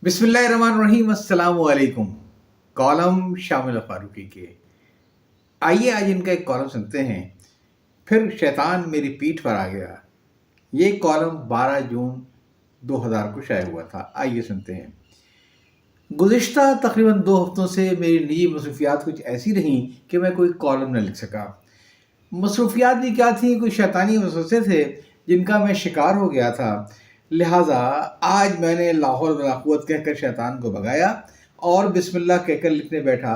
बिस्मिल्लाहिर्रहमानिर्रहीम, अस्सलाम वालेकुम। कॉलम शामिल फारूकी के। आइए आज इनका एक कॉलम सुनते हैं। फिर शैतान मेरी पीठ पर आ गया। ये कॉलम 12 जून 2000 को शाया हुआ था। आइए सुनते हैं। गुज़िश्ता तकरीबन 2 हफ्तों से मेरी निजी मसरूफियात कुछ ऐसी रहीं कि मैं कोई कॉलम न लिख सका। मसरूफियात भी क्या थी, कुछ शैतानी वसवसे थे जिनका मैं शिकार हो गया था। लिहाजा आज मैंने लाहौल वला कुव्वत कहकर शैतान को भगाया और बिस्मिल्लाह कहकर लिखने बैठा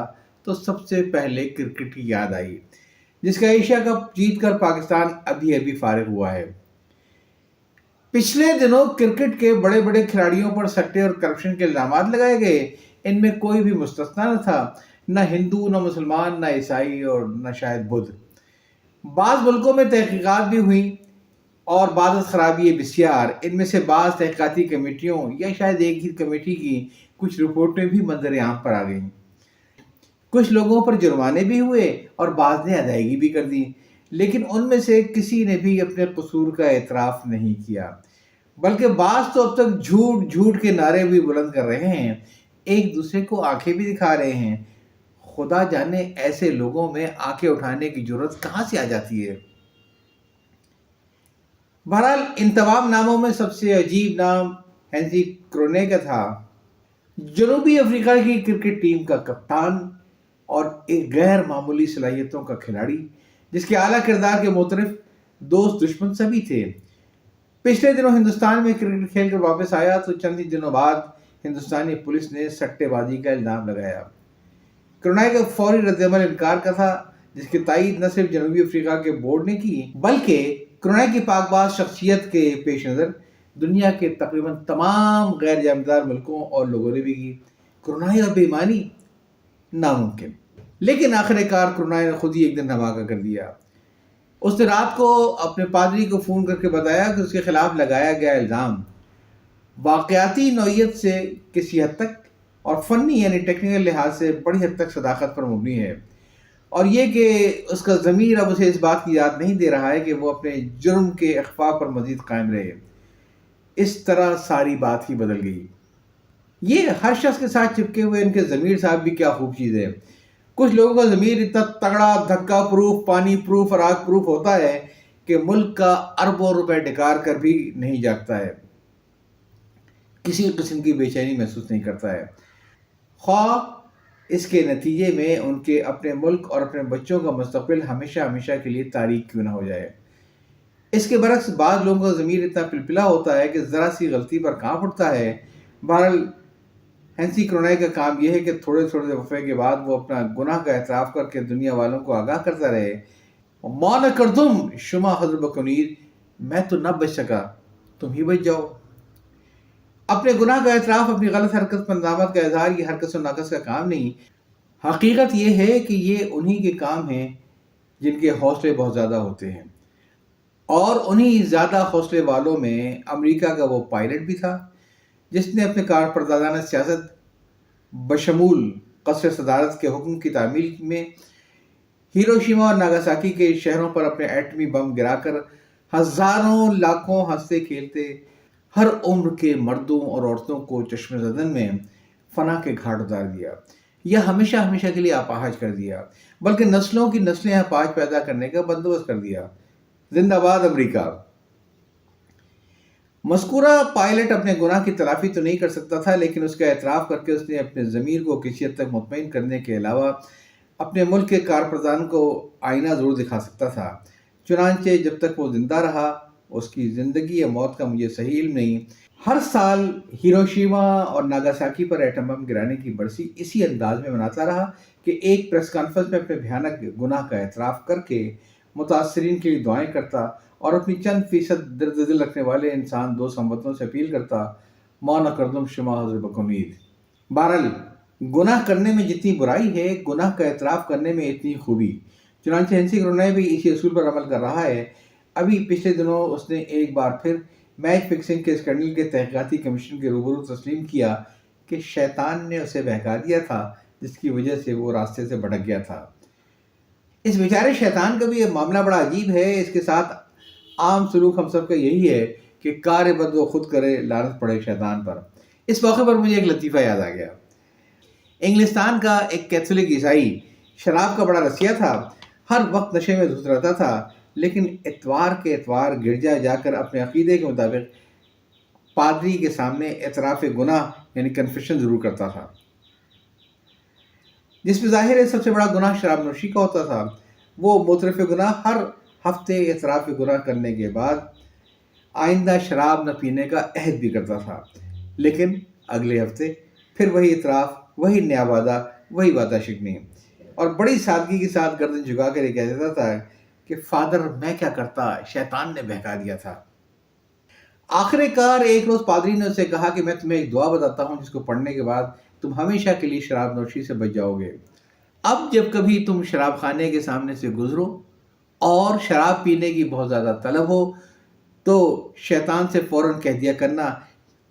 तो सबसे पहले क्रिकेट की याद आई, जिसका एशिया कप जीत कर पाकिस्तान अभी अभी फारिग हुआ है। पिछले दिनों क्रिकेट के बड़े बड़े खिलाड़ियों पर सट्टे और करप्शन के इल्जाम लगाए गए। इनमें कोई भी मुस्तस्ना न था, न हिंदू, न मुसलमान, न ईसाई और न शायद बुद्ध। बाज़ मुल्कों में तहकीकात भी हुई और बादत खराबी बिस्यार। इनमें से बाज़ तहकीकाती कमेटियों या शायद एक ही कमेटी की कुछ रिपोर्टें भी मंजर आम पर आ गईं। कुछ लोगों पर जुर्माने भी हुए और बाज़ ने अदायगी भी कर दी, लेकिन उनमें से किसी ने भी अपने कसूर का एतराफ़ नहीं किया, बल्कि बाज़ तो अब तक झूठ झूठ के नारे भी बुलंद कर रहे हैं, एक दूसरे को आंखें भी दिखा रहे हैं। खुदा जाने ऐसे लोगों में आंखें उठाने की जरूरत कहाँ से आ जाती है। बहरहाल इन तमाम नामों में सबसे अजीब नाम हेंसी क्रोने का था। जनूबी अफ्रीका की क्रिकेट टीम का कप्तान और एक गैर मामूली सलाहियतों का खिलाड़ी, जिसके आला किरदार के मुतरिफ दोस्त दुश्मन सभी थे। पिछले दिनों हिंदुस्तान में क्रिकेट खेल कर वापस आया तो चंद ही दिनों बाद हिंदुस्तानी पुलिस ने सट्टेबाजी का इल्जाम लगाया। क्रोनाई का फौरी रद्दअमल इनकार का था, जिसकी तायीद न सिर्फ जनूबी अफ्रीका के बोर्ड ने की, बल्कि क्रोनाई की पाकबाज शख्सियत के पेश नज़र दुनिया के तकरीबन तमाम गैर जानिबदार मुल्कों और लोगों ने भी की। क्रोनाई और बेईमानी नामुमकिन। लेकिन आखिरकार क्रोनाई ने खुद ही एक दिन धमाका कर दिया। उसने रात को अपने पादरी को फ़ोन करके बताया कि उसके खिलाफ लगाया गया इल्ज़ाम वाक़याती नौइयत से किसी हद तक और फ़नी यानी टेक्निकल लिहाज से बड़ी हद तक सदाकत पर मबनी है, और ये कि उसका ज़मीर अब उसे इस बात की याद नहीं दे रहा है कि वो अपने जुर्म के अख़फ़ा पर मज़ीद कायम रहे। इस तरह सारी बात ही बदल गई। ये हर शख्स के साथ चिपके हुए इनके ज़मीर साहब भी क्या खूब चीज़ है। कुछ लोगों का ज़मीर इतना तगड़ा, धक्का प्रूफ, पानी प्रूफ और आग प्रूफ होता है कि मुल्क का अरबों रुपए डिकार कर भी नहीं जागता है, किसी किस्म की बेचैनी महसूस नहीं करता है, ख्वाह इसके नतीजे में उनके अपने मुल्क और अपने बच्चों का मुस्तकबिल हमेशा हमेशा के लिए तारीक क्यों ना हो जाए। इसके बरक्स बाद लोगों का ज़मीर इतना पिलपिला होता है कि ज़रा सी गलती पर कांप उठता है। बहरहाल हेंसी क्रोनाई का काम यह है कि थोड़े थोड़े वफ़े के बाद वो अपना गुनाह का एतराफ़ करके दुनिया वालों को आगाह करता रहे। माँ न कर तुम शुमा हज़र बकनीर, मैं तो न बच सका, तुम ही बच जाओ। अपने गुनाह का एतराफ़, अपनी गलत हरकत पर नदामत का इज़हार ये हरकत व नाकस का काम नहीं। हकीकत ये है कि ये उन्हीं के काम हैं जिनके हौसले बहुत ज़्यादा होते हैं, और उन्हीं ज़्यादा हौसले वालों में अमेरिका का वो पायलट भी था जिसने अपने कारपरदादाना सियासत बशमूल क़स्र सदारत के हुक्म की तामील में हिरोशिमा और नागासाकी के शहरों पर अपने एटमी बम गिराकर हज़ारों लाखों हंसते खेलते हर उम्र के मर्दों और औरतों को चश्मे ज़दन में फना के घाट उतार दिया, या हमेशा हमेशा के लिए अपाहज कर दिया, बल्कि नस्लों की नस्लें अपाहज पैदा करने का बंदोबस्त कर दिया। जिंदाबाद अमेरिका। मज़कूरा पायलट अपने गुनाह की तलाफ़ी तो नहीं कर सकता था, लेकिन उसका एतराफ़ करके उसने अपने ज़मीर को किसी हद तक मुतमईन करने के अलावा अपने मुल्क के कारप्रदान को आईना ज़रूर दिखा सकता था। चुनांचे जब तक वो ज़िंदा रहा, उसकी ज़िंदगी या मौत का मुझे सही इल्म नहीं, हर साल हिरोशिमा और नागासाकी पर एटम बम गिराने की बरसी इसी अंदाज में मनाता रहा कि एक प्रेस कॉन्फ्रेंस में अपने भयानक गुनाह का एतराफ़ करके मुतासरीन के लिए दुआएं करता और अपनी चंद फीसद दर्द दिल रखने वाले इंसान दोस्त हमवतनों से अपील करता, माँ न कर तुम शुमा हज़र बकनीर। बहरहाल गुनाह करने में जितनी बुराई है, गुनाह का एतराफ़ करने में इतनी खूबी। चुनांचे हेंसी क्रोनाई भी इसी असूल पर अमल कर रहा है। अभी पिछले दिनों उसने एक बार फिर मैच फिक्सिंग के स्कैंडल के तहकीकाती कमीशन के रूबरू तस्लीम किया कि शैतान ने उसे बहका दिया था, जिसकी वजह से वो रास्ते से भटक गया था। इस बेचारे शैतान का भी ये मामला बड़ा अजीब है। इसके साथ आम सलूक हम सब का यही है कि कार बद वो खुद करे, लानत पड़े शैतान पर। इस मौके पर मुझे एक लतीफ़ा याद आ गया। इंग्लिस्तान का एक कैथोलिक ईसाई शराब का बड़ा रसिया था। हर वक्त नशे में धुत रहता था, लेकिन इतवार के इतवार गिरजा जाकर अपने अकीदे के मुताबिक पादरी के सामने एतराफ़ गुनाह यानी कन्फेशन ज़रूर करता था, जिसमें ज़ाहिर है सबसे बड़ा गुनाह शराब नोशी का होता था। वो मुतरफ़ गुनाह हर हफ्ते एतराफ़ गुनाह करने के बाद आइंदा शराब न पीने का अहद भी करता था, लेकिन अगले हफ्ते फिर वही इतराफ़, वही नया वादा, वही वादा शिकनी, और बड़ी सादगी के साथ गर्दन झुका कर ये कह देता था कि फादर मैं क्या करता, शैतान ने बहका दिया था। आखिरकार एक रोज़ पादरी ने उससे कहा कि मैं तुम्हें एक दुआ बताता हूँ जिसको पढ़ने के बाद तुम हमेशा के लिए शराब नोशी से बच जाओगे। अब जब कभी तुम शराब खाने के सामने से गुजरो और शराब पीने की बहुत ज़्यादा तलब हो, तो शैतान से फ़ौरन कह दिया करना,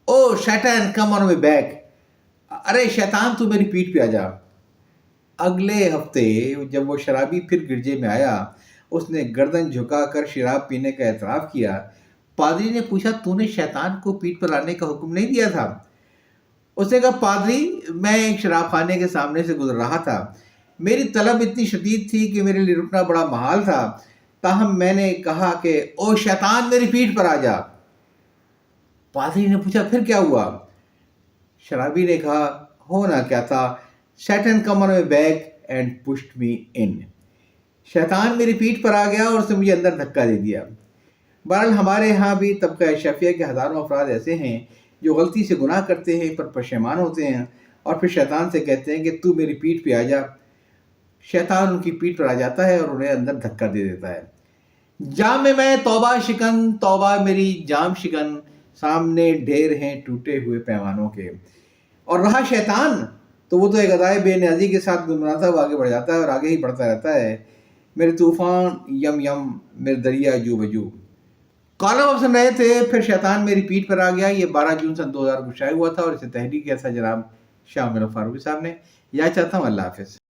ओ शैतान कम ऑन माय बैक, अरे शैतान तू मेरी पीठ पे आ जा। अगले हफ्ते जब वो शराबी फिर गिरजे में आया, उसने गर्दन झुकाकर शराब पीने का एतराफ़ किया। पादरी ने पूछा, तूने शैतान को पीठ पर लाने का हुक्म नहीं दिया था? उसने कहा, पादरी मैं एक शराब खाने के सामने से गुजर रहा था, मेरी तलब इतनी शदीद थी कि मेरे लिए रुकना बड़ा महाल था, ताहम मैंने कहा कि ओ शैतान मेरी पीठ पर आ जा। पादरी ने पूछा, फिर क्या हुआ? शराबी ने कहा, होना क्या था, शैतान come on my back and pushed me in. शैतान मेरी पीठ पर आ गया और उसने मुझे अंदर धक्का दे दिया। बहरहाल हमारे यहाँ भी तबका अशराफिया के हज़ारों अफराद ऐसे हैं जो गलती से गुनाह करते हैं, पर पशेमान होते हैं और फिर शैतान से कहते हैं कि तू मेरी पीठ पे आ जा। शैतान उनकी पीठ पर आ जाता है और उन्हें अंदर धक्का दे देता है। जाम में मैं तौबा शिकन, तौबा मेरी जाम शिकन, सामने ढेर हैं टूटे हुए पैमानों के। और रहा शैतान, तो वो तो एक अदाए बेनियाजी के साथ गुनगुनाता हुआ आगे बढ़ जाता है और आगे ही बढ़ता रहता है। मेरे तूफ़ान यम यम, मेरे दरिया जू बजू। कॉलम अब सुन रहे थे फिर शैतान मेरी पीठ पर आ गया। ये 12 जून सन 2000 को शाया हुआ था और इसे तहरीर किया था जनाब शाह मेरा फारूकी साहब ने। याद चाहता हूँ, अल्लाह हाफ़िज़।